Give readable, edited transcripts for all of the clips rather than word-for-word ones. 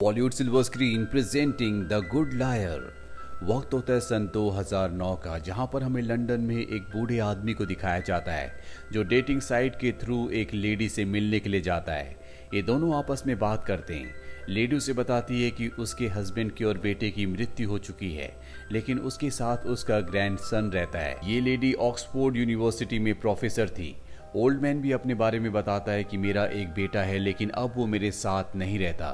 Bollywood silver screen presenting the good liar. वक्त होता है सन 2009 का, जहां पर हमें लंदन में एक बूढ़े आदमी को दिखाया जाता है जो डेटिंग साइट के थ्रू एक लेडी से मिलने के लिए जाता है। ये दोनों आपस में बात करते हैं। लेडी उसे बताती है कि उसके हस्बैंड की और बेटे की मृत्यु हो चुकी है, लेकिन उसके साथ उसका ग्रैंडसन रहता है। ये लेडी ऑक्सफोर्ड यूनिवर्सिटी में प्रोफेसर थी। ओल्ड मैन भी अपने बारे में बताता है कि मेरा एक बेटा है, लेकिन अब वो मेरे साथ नहीं रहता।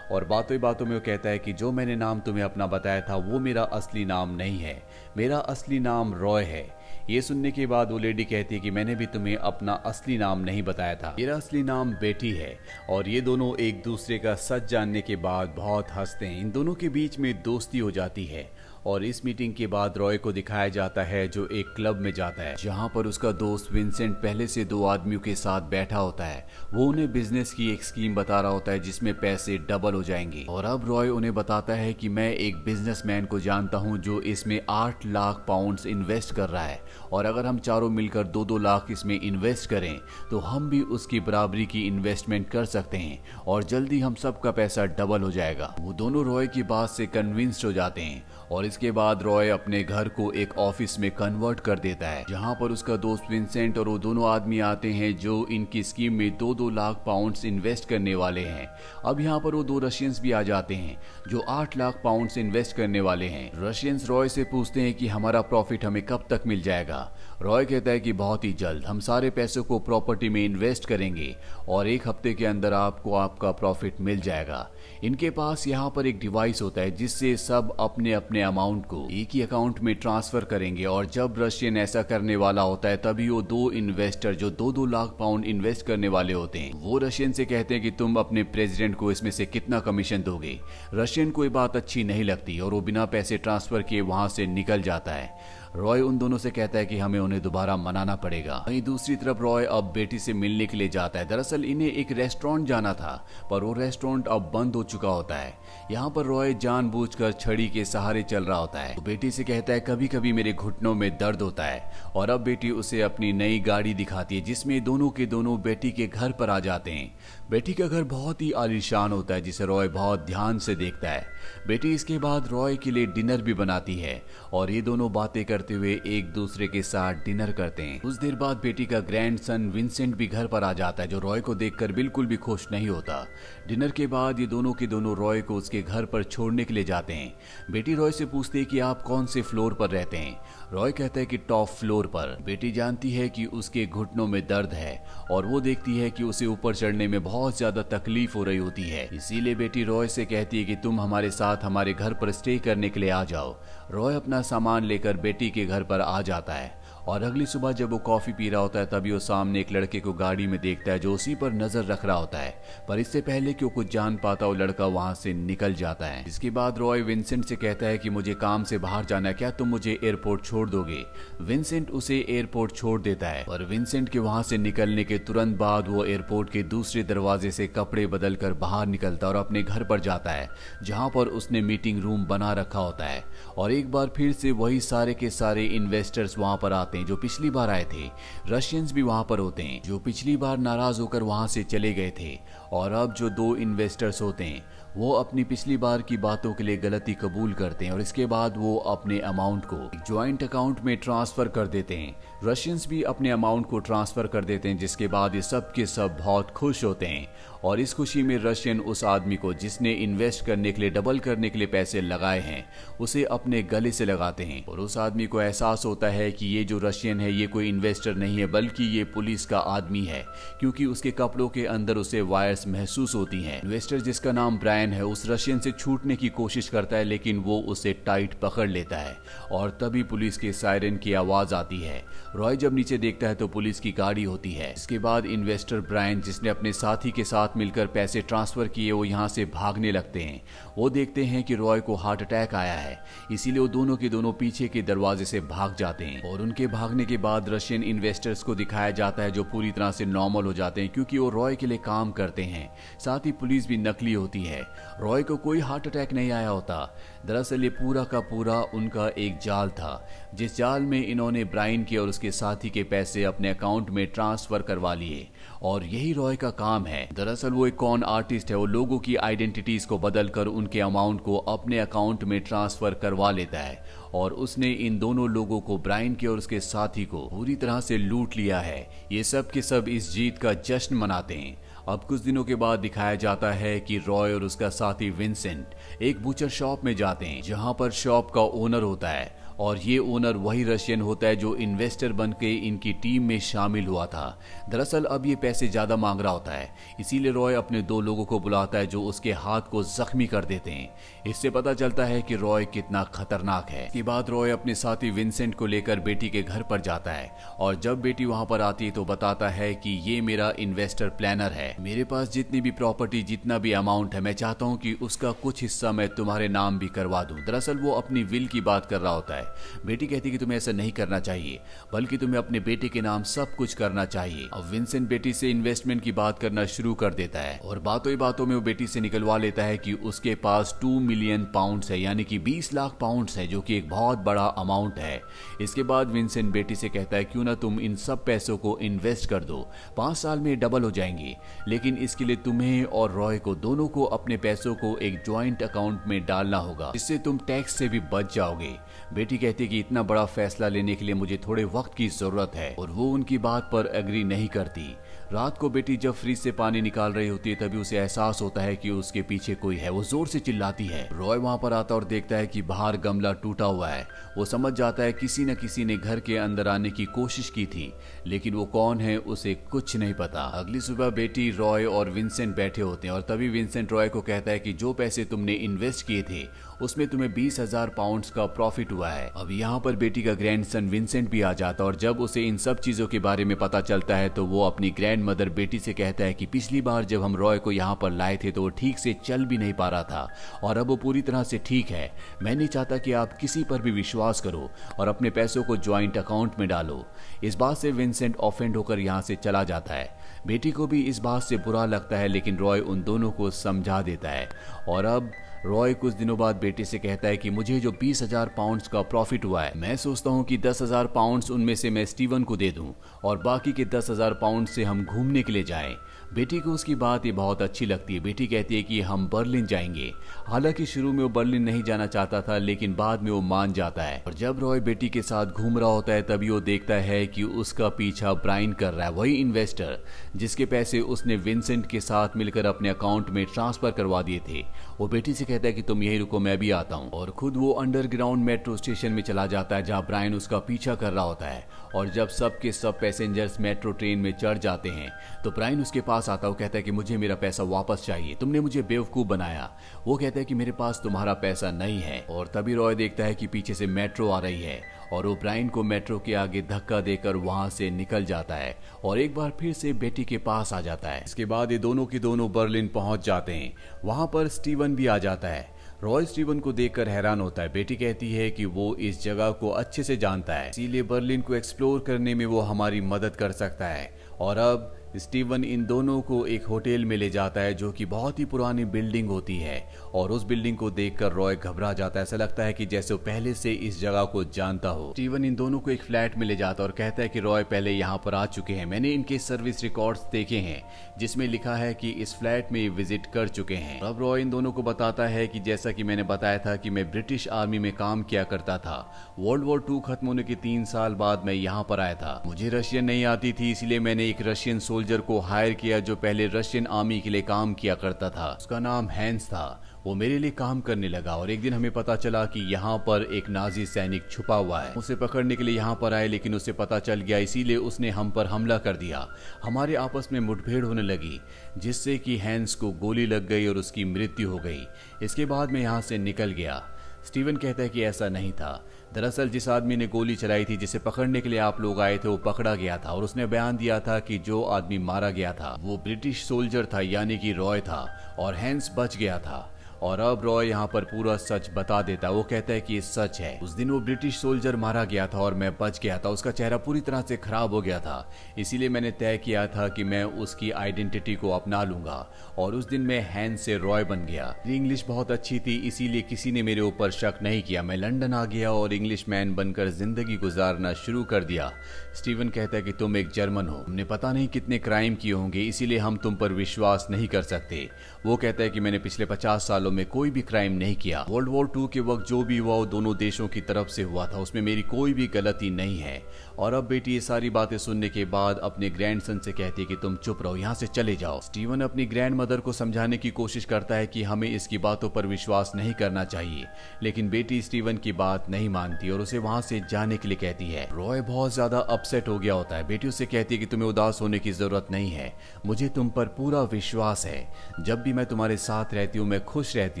और बातों बातों में वो कहता है कि जो मैंने नाम तुम्हें अपना बताया था वो मेरा असली नाम नहीं है, मेरा असली नाम रॉय है। ये सुनने के बाद वो लेडी कहती है कि मैंने भी तुम्हें अपना असली नाम नहीं बताया था, मेरा असली नाम बेटी है। और ये दोनों एक दूसरे का सच जानने के बाद बहुत हंसते हैं। इन दोनों के बीच में दोस्ती हो जाती है। और इस मीटिंग के बाद रॉय को दिखाया जाता है जो एक क्लब में जाता है, जहां पर उसका दोस्त विंसेंट पहले से दो आदमियों के साथ बैठा होता है। वो उन्हें बिजनेस की एक स्कीम बता रहा होता है जिसमें पैसे डबल हो जाएंगे। और अब रॉय उन्हें बताता है कि मैं एक बिजनेसमैन को जानता हूं जो इसमें 8 लाख पाउंड्स इन्वेस्ट कर रहा है, और अगर हम चारों मिलकर 2-2 लाख इसमें इन्वेस्ट करें तो हम भी उसकी बराबरी की इन्वेस्टमेंट कर सकते हैं और जल्दी हम सबका पैसा डबल हो जाएगा। वो दोनों रॉय की बात से कन्विंस्ड हो जाते हैं और इसके बाद रॉय अपने घर को एक ऑफिस में कन्वर्ट कर देता है, जहां पर उसका दोस्त विंसेंट और वो दोनों आदमी आते हैं जो इनकी स्कीम में 2-2 लाख पाउंड्स इन्वेस्ट करने वाले हैं। अब यहाँ पर वो 2 रशियंस भी आ जाते हैं जो 8 लाख पाउंड्स इन्वेस्ट करने वाले हैं। रशियंस रॉय से पूछते हैं कि हमारा प्रॉफिट हमें कब तक मिल जाएगा। रॉय कहता है कि बहुत ही जल्द, हम सारे पैसों को प्रॉपर्टी में इन्वेस्ट करेंगे और 1 हफ्ते के अंदर आपको आपका प्रॉफिट मिल जाएगा। इनके पास यहाँ पर एक डिवाइस होता है जिससे सब अपने अपने अमाउंट को एक ही अकाउंट में ट्रांसफर करेंगे, और जब रशियन ऐसा करने वाला होता है तभी वो 2 इन्वेस्टर जो 2-2 लाख पाउंड इन्वेस्ट करने वाले होते हैं वो रशियन से कहते हैं कि तुम अपने प्रेसिडेंट को इसमें से कितना कमीशन दोगे। रशियन को ये बात अच्छी नहीं लगती और वो बिना पैसे ट्रांसफर किए वहां से निकल जाता है। रॉय उन दोनों से कहता है कि हमें उन्हें दोबारा मनाना पड़ेगा। वहीं दूसरी तरफ रॉय अब बेटी से मिलने के लिए जाता है। दरअसल इन्हें एक रेस्टोरेंट जाना था, पर वो रेस्टोरेंट अब बंद हो चुका होता है। यहाँ पर रॉय जानबूझकर छड़ी के सहारे चल रहा होता है। तो बेटी से कहता है कभी कभी मेरे घुटनों में दर्द होता है। और अब बेटी उसे अपनी नई गाड़ी दिखाती है जिसमें दोनों के दोनों बेटी के घर पर आ जाते हैं। बेटी का घर बहुत ही आलीशान होता है जिसे रॉय बहुत ध्यान से देखता है। बेटी इसके बाद रॉय के लिए डिनर भी बनाती है और ये दोनों बातें करते हुए एक दूसरे के साथ डिनर करते हैं। कुछ देर बाद बेटी का ग्रैंडसन विंसेंट भी घर पर आ जाता है जो रॉय को देखकर बिल्कुल भी खुश नहीं होता। डिनर के बाद ये दोनों के दोनों रॉय को उसके घर पर छोड़ने के लिए जाते हैं। बेटी रॉय से पूछती है कि आप कौन से फ्लोर पर रहते हैं। रॉय कहता है कि टॉप फ्लोर पर। बेटी जानती है कि उसके घुटनों में दर्द है और वो देखती है कि उसे ऊपर चढ़ने में बहुत ज्यादा तकलीफ हो रही होती है। इसीलिए बेटी रॉय से कहती है कि तुम हमारे साथ हमारे घर पर स्टे करने के लिए आ जाओ। रॉय अपना सामान लेकर बेटी के घर पर आ जाता है और अगली सुबह जब वो कॉफी पी रहा होता है तभी वो सामने एक लड़के को गाड़ी में देखता है जो उसी पर नजर रख रहा होता है, पर इससे पहले कि वो कुछ जान पाता वो लड़का वहां से निकल जाता है। इसके बाद रॉय विंसेंट से कहता है कि मुझे काम से बाहर जाना है, क्या तुम मुझे एयरपोर्ट छोड़ दोगे। विंसेंट उसे एयरपोर्ट छोड़ देता है और विंसेंट के वहां से निकलने के तुरंत बाद वो एयरपोर्ट के दूसरे दरवाजे से कपड़े बदल कर बाहर निकलता और अपने घर पर जाता है जहां पर उसने मीटिंग रूम बना रखा होता है। और एक बार फिर से वही सारे के सारे इन्वेस्टर्स वहां पर आते हैं जो पिछली बार आए थे। रशियंस भी वहां पर होते हैं जो पिछली बार नाराज होकर वहां से चले गए थे। और अब जो 2 इन्वेस्टर्स होते हैं वो अपनी पिछली बार की बातों के लिए गलती कबूल करते हैं और इसके बाद वो अपने अमाउंट को एक ज्वाइंट अकाउंट में ट्रांसफर कर देते हैं। रशियंस भी अपने अमाउंट को ट्रांसफर कर देते हैं जिसके बाद ये सब के सब बहुत खुश होते हैं। और इस खुशी में रशियन उस आदमी को जिसने इन्वेस्ट करने के लिए डबल करने के लिए पैसे लगाए हैं उसे अपने गले से लगाते हैं। और उस आदमी को एहसास होता है कि ये जो रशियन है ये कोई इन्वेस्टर नहीं है बल्कि ये पुलिस का आदमी है, क्योंकि उसके कपड़ों के अंदर उसे वायर्स महसूस होती हैं। इन्वेस्टर जिसका नाम ब्रायन है उस रशियन से छूटने की कोशिश करता है लेकिन वो उसे टाइट पकड़ लेता है और तभी पुलिस के सायरन की आवाज आती है। रॉय जब नीचे देखता है तो पुलिस की गाड़ी होती है। इसके बाद इन्वेस्टर ब्रायन जिसने अपने साथी के साथ मिलकर पैसे ट्रांसफर किए वो यहाँ से भागने लगते हैं। वो देखते हैं कि रॉय को हार्ट अटैक आया है, इसीलिए वो दोनों के दोनों पीछे के दरवाजे से भाग जाते हैं। और उनके भागने के बाद रशियन इन्वेस्टर्स को दिखाया जाता है जो पूरी तरह से नॉर्मल हो जाते हैं क्योंकि वो रॉय के लिए काम करते हैं। साथ ही पुलिस भी नकली होती है रॉय को कोई हार्ट अटैक नहीं आया होता। दरअसल ये पूरा का पूरा उनका एक जाल था, जिस जाल में इन्होंने ब्रायन के और उसके साथी के पैसे अपने अकाउंट में ट्रांसफर करवा लिए, और यही रॉय का काम है। दरअसल वो एक कॉन आर्टिस्ट है, वो लोगों की आइडेंटिटीज को बदलकर उनके अमाउंट को अपने अकाउंट में ट्रांसफर करवा लेता है, और उसने इन दोनों लोगों को, ब्रायन के और उसके साथी को, पूरी तरह से लूट लिया है। ये सब के सब इस जीत का जश्न मनाते हैं। अब कुछ दिनों के बाद दिखाया जाता है कि रॉय और उसका साथी विंसेंट एक बूचर शॉप में जाते हैं, जहां पर शॉप का ओनर होता है, और ये ओनर वही रशियन होता है जो इन्वेस्टर बनके इनकी टीम में शामिल हुआ था। दरअसल अब ये पैसे ज्यादा मांग रहा होता है, इसीलिए रॉय अपने दो लोगों को बुलाता है जो उसके हाथ को जख्मी कर देते हैं। इससे पता चलता है कि रॉय कितना खतरनाक है। इसके बाद रॉय अपने साथी विंसेंट को लेकर बेटी के घर पर जाता है, और जब बेटी वहां पर आती है तो बताता है कि ये मेरा इन्वेस्टर प्लानर है, मेरे पास जितनी भी प्रॉपर्टी, जितना भी अमाउंट है, मैं चाहता हूँ कि उसका कुछ हिस्सा मैं तुम्हारे नाम भी करवा दूं। दरअसल वो अपनी विल की बात कर रहा होता है। बेटी कहती कि तुम्हें ऐसा नहीं करना चाहिए, बल्कि तुम्हें अपने बेटे के नाम सब कुछ करना चाहिए। अब विंसेंट बेटी से इन्वेस्टमेंट की बात करना शुरू कर देता है, और बातों ही बातों में वो बेटी से निकलवा लेता है कि उसके पास 2 मिलियन पाउंड्स है, यानी कि 20 लाख पाउंड्स है, जो कि एक बहुत बड़ा अमाउंट है। इसके बाद विंसेंट बेटी से कहता है क्यों ना तुम इन सब पैसों को इन्वेस्ट कर दो, 5 साल में डबल हो जाएंगे, लेकिन इसके लिए तुम्हें और रॉय को दोनों को अपने पैसों को एक ज्वाइंट अकाउंट में डालना होगा, जिससे तुम टैक्स से भी बच जाओगे। बेटी कहती कि इतना बड़ा फैसला लेने के लिए मुझे थोड़े वक्त की जरूरत है, और वो उनकी बात पर एग्री नहीं करती। रात को बेटी जब फ्रिज से पानी निकाल रही होती है, तभी उसे एहसास होता है कि उसके पीछे कोई है। वो जोर से चिल्लाती है। रॉय वहां पर आता और देखता है कि बाहर गमला टूटा हुआ है। वो समझ जाता है किसी न किसी ने घर के अंदर आने की कोशिश की थी, लेकिन वो कौन है उसे कुछ नहीं पता। अगली सुबह बेटी, रॉय और विंसेंट बैठे होते हैं, और तभी विंसेंट रॉय को कहता है कि जो पैसे तुमने इन्वेस्ट किए थे उसमें तुम्हें 20,000 पाउंड्स का प्रॉफिट हुआ है। अब यहाँ पर बेटी का ग्रैंडसन विंसेंट भी आ जाता, और जब उसे इन सब चीजों के बारे में पता चलता है तो वो अपनी ग्रैंड मदर बेटी से कहता है कि पिछली बार जब हम रॉय को यहाँ पर लाए थे तो वो ठीक से चल भी नहीं पा रहा था, और अब वो पूरी तरह से ठीक है। मैं नहीं चाहता कि आप किसी पर भी विश्वास करो और अपने पैसों को ज्वाइंट अकाउंट में डालो। इस बात से विंसेंट ऑफेंड होकर यहाँ से चला जाता है। बेटी को भी इस बात से बुरा लगता है, लेकिन रॉय उन दोनों को समझा देता है। और अब रॉय कुछ दिनों बाद बेटे से कहता है कि मुझे जो 20,000 पाउंड्स का प्रॉफिट हुआ है, मैं सोचता हूँ कि 10,000 पाउंड्स उनमें से मैं स्टीवन को दे दूं, और बाकी के 10,000 पाउंड से हम घूमने के लिए जाएं। बेटी को उसकी बात ये बहुत अच्छी लगती है। बेटी कहती है कि हम बर्लिन जाएंगे। हालांकि शुरू में वो बर्लिन नहीं जाना चाहता था, लेकिन बाद में वो मान जाता है। और जब रॉय बेटी के साथ घूम रहा होता है, तभी वो देखता है कि उसका पीछा ब्रायन कर रहा है, वही इन्वेस्टर जिसके पैसे उसने विंसेंट के साथ मिलकर अपने अकाउंट में ट्रांसफर करवा दिए थे। वो बेटी से कहता है कि तुम यही रुको, मैं भी आता हूँ, और खुद वो अंडरग्राउंड मेट्रो स्टेशन में चला जाता है, जहाँ ब्रायन उसका पीछा कर रहा होता है। और जब सब के सब पैसेंजर्स मेट्रो ट्रेन में चढ़ जाते हैं, तो ब्रायन उसके पास आता है। वो कहता है कि मुझे मेरा पैसा वापस चाहिए, तुमने मुझे बेवकूफ बनाया। वो कहता है कि मेरे पास तुम्हारा पैसा नहीं है। और तभी रॉय देखता है कि पीछे से मेट्रो आ रही है, और वो ब्रायन को मेट्रो के आगे धक्का देकर वहां से निकल जाता है, और एक बार फिर से बेटी के पास आ जाता है। इसके बाद ये दोनों की दोनों बर्लिन पहुंच जाते हैं। वहां पर स्टीवन भी आ जाता है। रॉय स्टीवन को देखकर हैरान होता है। बेटी कहती है कि वो इस जगह को अच्छे से जानता है, इसीलिए बर्लिन को एक्सप्लोर करने में वो हमारी मदद कर सकता है। और अब स्टीवन इन दोनों को एक होटल में ले जाता है, जो कि बहुत ही पुरानी बिल्डिंग होती है, और उस बिल्डिंग को देखकर रॉय घबरा जाता है। ऐसा लगता है कि जैसे वो पहले से इस जगह को जानता हो। स्टीवन इन दोनों को एक फ्लैट में ले जाता है और कहता है कि रॉय पहले यहाँ पर आ चुके हैं, मैंने इनके सर्विस रिकॉर्ड्स देखे हैं जिसमें लिखा है कि इस फ्लैट में विजिट कर चुके हैं। अब रॉय इन दोनों को बताता है कि जैसा कि मैंने बताया था कि मैं ब्रिटिश आर्मी में काम किया करता था। वर्ल्ड वॉर 2 खत्म होने के 3 साल बाद मैं यहाँ पर आया था। मुझे रशियन नहीं आती थी, इसलिए मैंने एक रशियन सोल्जर को हायर किया जो पहले रशियन आर्मी के लिए काम किया करता था। उसका नाम हैंस था। वो मेरे लिए काम करने लगा, और एक दिन हमें पता चला कि यहाँ पर एक नाजी सैनिक छुपा हुआ है। उसे पकड़ने के लिए यहाँ पर आए, लेकिन उसे पता चल गया, इसीलिए उसने हम पर हमला कर दिया। हमारे आपस में मुठभेड़ होने लगी, जिससे कि हैंस को गोली लग गई और उसकी मृत्यु हो गई। इसके बाद मैं यहाँ से निकल गया। स्टीवन कहता है कि ऐसा नहीं था। दरअसल जिस आदमी ने गोली चलाई थी, जिसे पकड़ने के लिए आप लोग आए थे, वो पकड़ा गया था, और उसने बयान दिया था कि जो आदमी मारा गया था वो ब्रिटिश सोल्जर था, यानी कि रॉय था, और हैंस बच गया था। और अब रॉय यहाँ पर पूरा सच बता देता है। वो कहता है कि ये सच है, उस दिन वो ब्रिटिश सोल्जर मारा गया था और मैं बच गया था। उसका चेहरा पूरी तरह से खराब हो गया था, इसीलिए मैंने तय किया था कि मैं उसकी आइडेंटिटी को अपना लूंगा और उस दिन मैं हैंस से रॉय बन गया। मेरी इंग्लिश बहुत अच्छी थी, इसीलिए किसी ने मेरे ऊपर शक नहीं किया। मैं लंदन आ गया और इंग्लिश मैन बनकर जिंदगी गुजारना शुरू कर दिया। स्टीवन कहता है कि तुम एक जर्मन हो, हमने पता नहीं कितने क्राइम किए होंगे, इसीलिए हम तुम पर विश्वास नहीं कर सकते। वो कहता है कि मैंने पिछले 50 सालों में कोई भी क्राइम नहीं किया। वर्ल्ड वॉर 2 के वक्त जो भी हुआ वो दोनों देशों की तरफ से हुआ था, उसमें मेरी कोई भी गलती नहीं है। और अब बेटी ये सारी बातें सुनने के बाद अपने ग्रैंडसन से कहती है कि तुम चुप रहो, यहाँ से चले जाओ। स्टीवन अपनी ग्रैंड मदर को समझाने की कोशिश करता है कि हमें इसकी बातों पर विश्वास नहीं करना चाहिए, लेकिन बेटी स्टीवन की बात नहीं मानती और उसे वहां से जाने के लिए कहती है। रॉय बहुत ज्यादा अपसेट हो गया होता है। बेटी उससे कहती है कि तुम्हें उदास होने की जरूरत नहीं है, मुझे तुम पर पूरा विश्वास है। जब भी मैं तुम्हारे साथ रहती हूँ मैं खुश रहती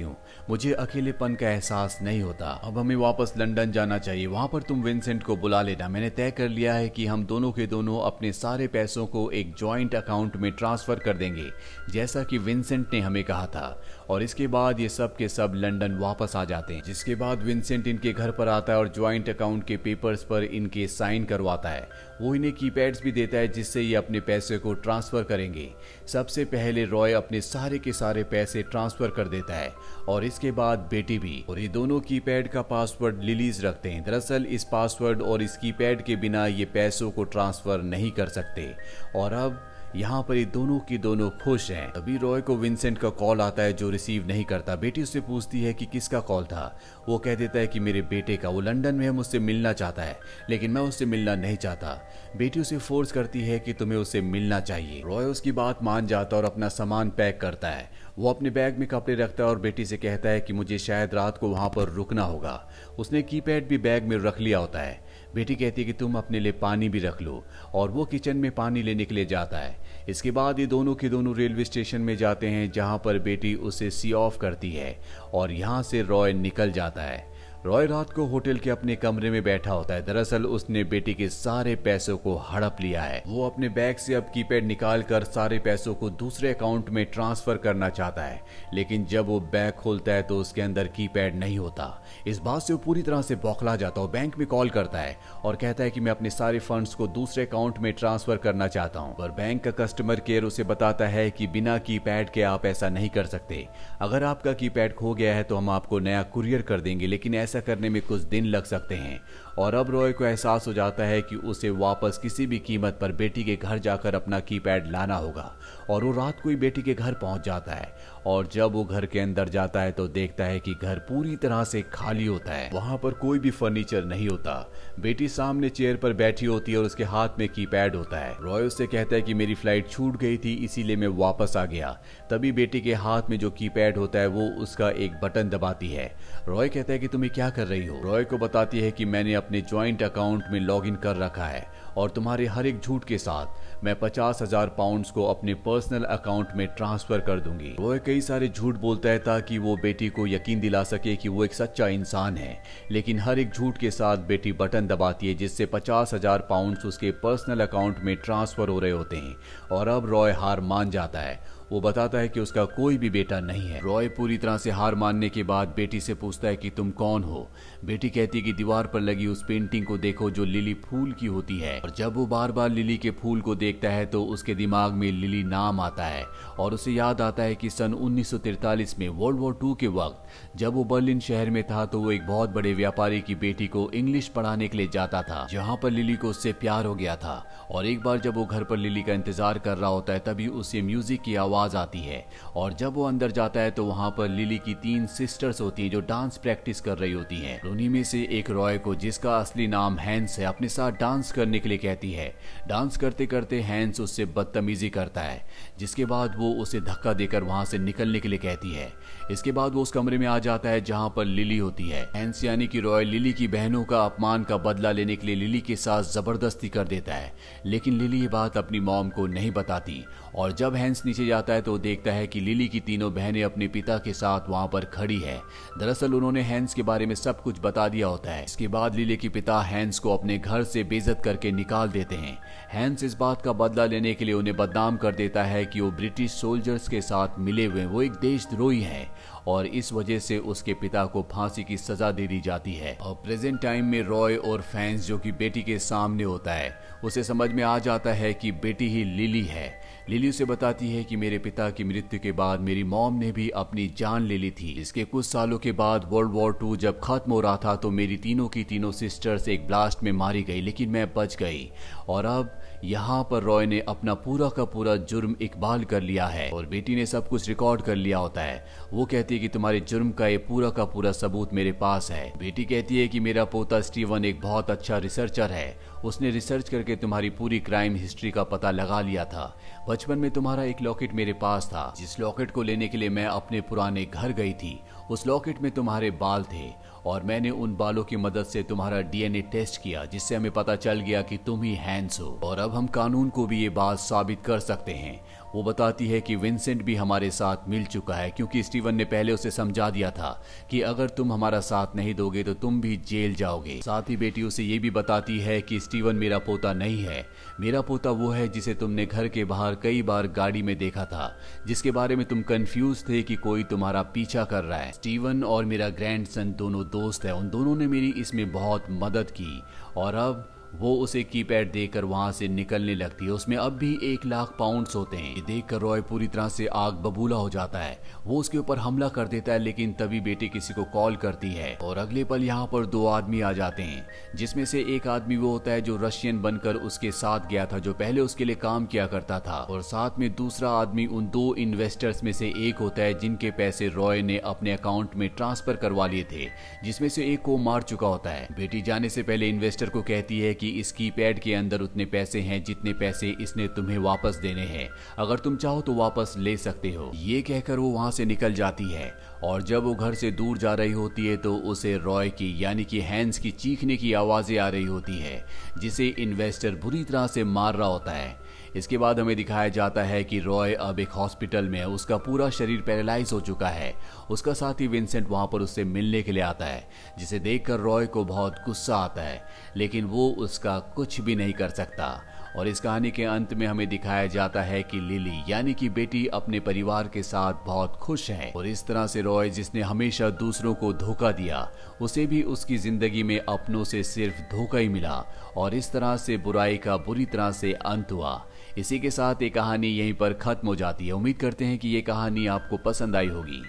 हूँ, मुझे अकेलेपन का एहसास नहीं होता। अब हमें वापस लंदन जाना चाहिए, वहां पर तुम विंसेंट को बुला लेना। मैंने तय कर लिया है कि हम दोनों के दोनों अपने सारे पैसों को एक जॉइंट अकाउंट में ट्रांसफर कर देंगे, जैसा कि विंसेंट ने हमें कहा था। और इसके बाद ये सब के सब लंदन वापस आ जाते हैं, जिसके बाद विंसेंट इनके घर पर आता है और ज्वाइंट अकाउंट के पेपर्स पर इनके साइन करवाता है। वो इन्हें कीपैड्स भी देता है जिससे ये अपने पैसे को ट्रांसफर करेंगे। सबसे पहले रॉय अपने सारे के सारे पैसे ट्रांसफर कर देता है और इसके बाद बेटी भी। और ये दोनों कीपैड का पासवर्ड लिलीज रखते हैं। दरअसल इस पासवर्ड और इस कीपैड के बिना ये पैसों को ट्रांसफर नहीं कर सकते। और अब यहाँ पर ये दोनों की दोनों खुश हैं। तभी रॉय को विंसेंट का कॉल आता है जो रिसीव नहीं करता। बेटी उससे पूछती है कि किसका कॉल था। वो कह देता है कि मेरे बेटे का, वो लंदन में है, मुझसे मिलना चाहता है, लेकिन मैं उससे मिलना नहीं चाहता। बेटी उसे फोर्स करती है कि तुम्हें उससे मिलना चाहिए। रॉय उसकी बात मान जाता है और अपना सामान पैक करता है। वो अपने बैग में कपड़े रखता है और बेटी से कहता है कि मुझे शायद रात को वहां पर रुकना होगा। उसने कीपैड भी बैग में रख लिया होता है। बेटी कहती है कि तुम अपने लिए पानी भी रख लो और वो किचन में पानी लेने के लिए जाता है। इसके बाद ये दोनों के दोनों रेलवे स्टेशन में जाते हैं जहां पर बेटी उसे सी ऑफ करती है और यहां से रॉय निकल जाता है। रॉय रात को होटल के अपने कमरे में बैठा होता है। दरअसल उसने बेटी के सारे पैसों को हड़प लिया है। वो अपने बैग से अब कीपैड निकाल कर सारे पैसों को दूसरे अकाउंट में ट्रांसफर करना चाहता है, लेकिन जब वो बैग खोलता है तो उसके अंदर कीपैड नहीं होता। इस बात से वो पूरी तरह से बौखला जाता है। बैंक में कॉल करता है और कहता है कि मैं अपने सारे फंड्स को दूसरे अकाउंट में ट्रांसफर करना चाहता हूँ, पर बैंक का कस्टमर केयर उसे बताता है कि बिना कीपैड के आप ऐसा नहीं कर सकते। अगर आपका कीपैड खो गया है तो हम आपको नया कुरियर कर देंगे, लेकिन ऐसा करने में कुछ दिन लग सकते हैं। और अब रॉय को एहसास हो जाता है कि उसे वापस किसी भी कीमत पर बेटी के घर जाकर अपना कीपैड लाना होगा। और वो रात को ही बेटी के घर पहुंच जाता है और जब वो घर के अंदर जाता है तो देखता है कि घर पूरी तरह से खाली होता है। वहां पर कोई भी फर्नीचर नहीं होता। बेटी सामने चेयर पर बैठी होती है और उसके हाथ में कीपैड होता है। रॉय उससे कहता है कि मेरी फ्लाइट छूट गई थी, इसीलिए मैं वापस आ गया। तभी बेटी के हाथ में जो कीपैड होता है वो उसका एक बटन दबाती है। रॉय कहता है कि तुम ये क्या कर रही हो। रॉय को बताती है कि मैंने अपने ज्वाइंट अकाउंट में लॉगिन कर रखा है और तुम्हारे हर एक झूठ के साथ मैं 50,000 पाउंड्स को अपने पर्सनल अकाउंट में ट्रांसफर कर दूंगी। रॉय कई सारे झूठ बोलता है ताकि वो बेटी को यकीन दिला सके कि वो एक सच्चा इंसान है, लेकिन हर एक झूठ के साथ बेटी बटन दबाती है जिससे 50,000 पाउंड्स उसके पर्सनल अकाउंट में ट्रांसफर हो रहे होते हैं। और अब रॉय हार मान जाता है। वो बताता है कि उसका कोई भी बेटा नहीं है। रॉय पूरी तरह से हार मानने के बाद बेटी से पूछता है कि तुम कौन हो। बेटी कहती है कि दीवार पर लगी उस पेंटिंग को देखो जो लिली फूल की होती है। और जब वो बार बार लिली के फूल को देखता है तो उसके दिमाग में लिली नाम आता है और उसे याद आता है कि सन 1943 में वर्ल्ड वॉर 2 के वक्त जब वो बर्लिन शहर में था तो वो एक बहुत बड़े व्यापारी की बेटी को इंग्लिश पढ़ाने के लिए जाता था, जहाँ पर लिली को उससे प्यार हो गया था। और एक बार जब वो घर पर लिली का इंतजार कर रहा होता है तभी उसे म्यूजिक की आवाज आती है और जब वो अंदर जाता है तो वहां पर लिली की 3 सिस्टर्स होती हैं जो डांस प्रैक्टिस कर रही होती हैं। उन्हीं में से एक रॉय को, जिसका असली नाम हैंस है, अपने साथ डांस करने के लिए कहती है। डांस करते करते हैंस उससे बदतमीजी करता है, जिसके बाद वो उसे धक्का देकर वहां से निकलने के लिए कहती है। इसके बाद वो उस कमरे में आ जाता है जहां पर लिली होती है। हैंस यानी कि रॉय लिली की बहनों का अपमान का बदला लेने के लिए लिली के साथ जबरदस्ती कर देता है, लेकिन लिली ये बात अपनी मॉम को नहीं बताती और जब हैंस नीचे जाता है तो देखता है कि लिली की तीनों बहनें अपने पिता के साथ वहां पर खड़ी है। दरअसल उन्होंने हैंस के बारे में सब कुछ बता दिया होता है। इसके बाद लिली के पिता हैंस को अपने घर से बेइज्जत करके निकाल देते हैं। हैंस इस बात का बदला लेने के लिए उन्हें बदनाम कर देता है कि वो ब्रिटिश सोल्जर्स के साथ मिले हुए वो एक देशद्रोही हैं और इस वजह से उसके पिता को फांसी की सजा दे दी जाती है। और प्रेजेंट टाइम में रॉय और फैंस जो कि बेटी के सामने होता है उसे समझ में आ जाता है कि बेटी ही लिली है। लिली उसे बताती है कि मेरे पिता की मृत्यु के बाद मेरी मॉम ने भी अपनी जान ले ली थी। इसके कुछ सालों के बाद वर्ल्ड वॉर 2 जब खत्म हो रहा था तो मेरी तीनों की तीनों सिस्टर्स एक ब्लास्ट में मारी गई, लेकिन मैं बच गई। और अब यहाँ पर रॉय ने अपना पूरा का पूरा जुर्म इकबाल कर लिया है और बेटी ने सब कुछ रिकॉर्ड कर लिया होता है। वो कहती है कि तुम्हारे जुर्म का ये पूरा का पूरा सबूत मेरे पास है। बेटी कहती है कि मेरा पोता स्टीवन एक बहुत अच्छा रिसर्चर है, उसने रिसर्च करके तुम्हारी पूरी क्राइम हिस्ट्री का पता लगा लिया था। बचपन में तुम्हारा एक लॉकेट मेरे पास था, जिस लॉकेट को लेने के लिए मैं अपने पुराने घर गई थी। उस लॉकेट में तुम्हारे बाल थे और मैंने उन बालों की मदद से तुम्हारा डीएनए टेस्ट किया, जिससे हमें पता चल गया कि तुम ही हैंस हो। और अब हम कानून को भी ये बात साबित कर सकते हैं। वो बताती है कि विंसेंट भी हमारे साथ मिल चुका है, क्योंकि स्टीवन ने पहले उसे समझा दिया था कि अगर तुम हमारा साथ नहीं दोगे तो तुम भी जेल जाओगे। साथ ही बेटी उसे ये भी बताती है कि स्टीवन मेरा पोता नहीं है, मेरा पोता वो है जिसे तुमने घर के बाहर कई बार गाड़ी में देखा था, जिसके बारे में तुम कंफ्यूज थे कि कोई तुम्हारा पीछा कर रहा है। स्टीवन और मेरा ग्रैंडसन दोनों दोस्त है, उन दोनों ने मेरी इसमें बहुत मदद की। और अब वो उसे कीपैड देकर वहां से निकलने लगती है। उसमें अब भी 1,00,000 पाउंड्स होते हैं। ये देखकर रॉय पूरी तरह से आग बबूला हो जाता है। वो उसके ऊपर हमला कर देता है, लेकिन तभी बेटी किसी को कॉल करती है और अगले पल यहाँ पर 2 आदमी आ जाते हैं, जिसमें से एक आदमी वो होता है जो रशियन बनकर उसके साथ गया था, जो पहले उसके लिए काम किया करता था। और साथ में दूसरा आदमी उन 2 इन्वेस्टर्स में से एक होता है जिनके पैसे रॉय ने अपने अकाउंट में ट्रांसफर करवा लिए थे, जिसमें से एक को मार चुका होता है। बेटी जाने से पहले इन्वेस्टर को कहती है कि इस कीपैड के अंदर उतने पैसे हैं जितने पैसे इसने तुम्हें वापस देने हैं, अगर तुम चाहो तो वापस ले सकते हो। ये कहकर वो वहां से निकल जाती है और जब वो घर से दूर जा रही होती है तो उसे रॉय की यानी कि हैंस की चीखने की आवाजें आ रही होती है, जिसे इन्वेस्टर बुरी तरह से मार रहा होता है। इसके बाद हमें दिखाया जाता है कि रॉय अब एक हॉस्पिटल में है, उसका पूरा शरीर पैरालाइज हो चुका है। उसका साथी विंसेंट वहां पर उससे मिलने के लिए आता है, जिसे देखकर रॉय को बहुत गुस्सा आता है, लेकिन वो उसका कुछ भी नहीं कर सकता। और इस कहानी के अंत में हमें दिखाया जाता है कि लिली यानी कि बेटी अपने परिवार के साथ बहुत खुश है और इस तरह से रॉय जिसने हमेशा दूसरों को धोखा दिया, उसे भी उसकी जिंदगी में अपनों से सिर्फ धोखा ही मिला और इस तरह से बुराई का बुरी तरह से अंत हुआ। इसी के साथ ये कहानी यहीं पर खत्म हो जाती है। उम्मीद करते हैं कि ये कहानी आपको पसंद आई होगी।